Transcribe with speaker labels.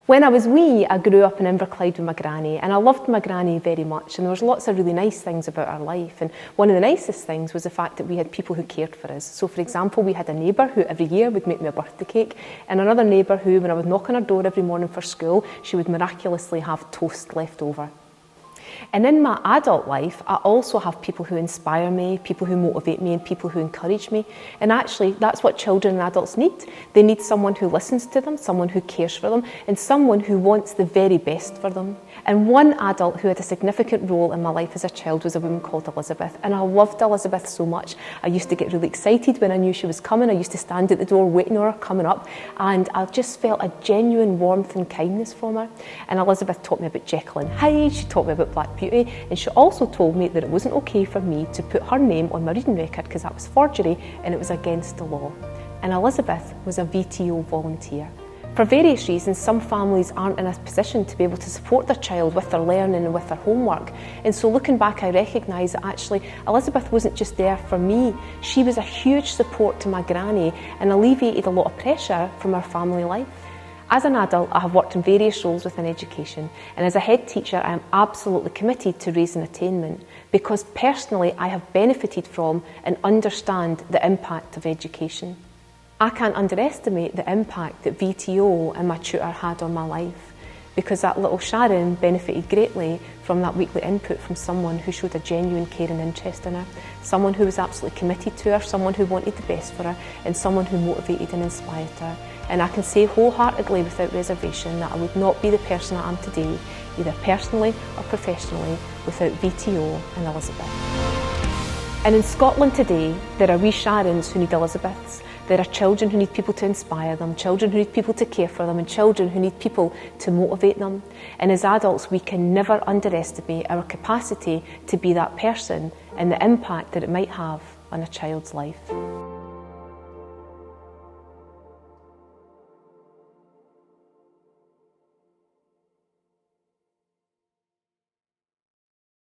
Speaker 1: When I was wee, I grew up in Inverclyde with my granny, and I loved my granny very much, and there was lots of really nice things about our life, and one of the nicest things was the fact that we had people who cared for us. So for example, we had a neighbour who every year would make me a birthday cake, and another neighbour who, when I would knock on her door every morning for school, she would miraculously have toast left over. And in my adult life, I also have people who inspire me, people who motivate me, and people who encourage me. And actually, that's what children and adults need. They need someone who listens to them, someone who cares for them, and someone who wants the very best for them. And one adult who had a significant role in my life as a child was a woman called Elizabeth. And I loved Elizabeth so much. I used to get really excited when I knew she was coming. I used to stand at the door waiting for her coming up. And I just felt a genuine warmth and kindness from her. And Elizabeth taught me about Jekyll and Hyde. She taught me about Black Beauty, and she also told me that it wasn't okay for me to put her name on my reading record because that was forgery and it was against the law. And Elizabeth was a VTO volunteer. For various reasons, some families aren't in a position to be able to support their child with their learning and with their homework. And so looking back, I recognise that actually Elizabeth wasn't just there for me. She was a huge support to my granny and alleviated a lot of pressure from our family life. As an adult, I have worked in various roles within education, and as a head teacher, I am absolutely committed to raising attainment because personally I have benefited from and understand the impact of education. I can't underestimate the impact that VTO and my tutor had on my life, because that little Sharon benefited greatly from that weekly input from someone who showed a genuine care and interest in her, someone who was absolutely committed to her, someone who wanted the best for her, and someone who motivated and inspired her. And I can say wholeheartedly without reservation that I would not be the person I am today, either personally or professionally, without VTO and Elizabeth. And in Scotland today, there are wee Sharons who need Elizabeths. There are children who need people to inspire them, children who need people to care for them, and children who need people to motivate them. And as adults, we can never underestimate our capacity to be that person and the impact that it might have on a child's life.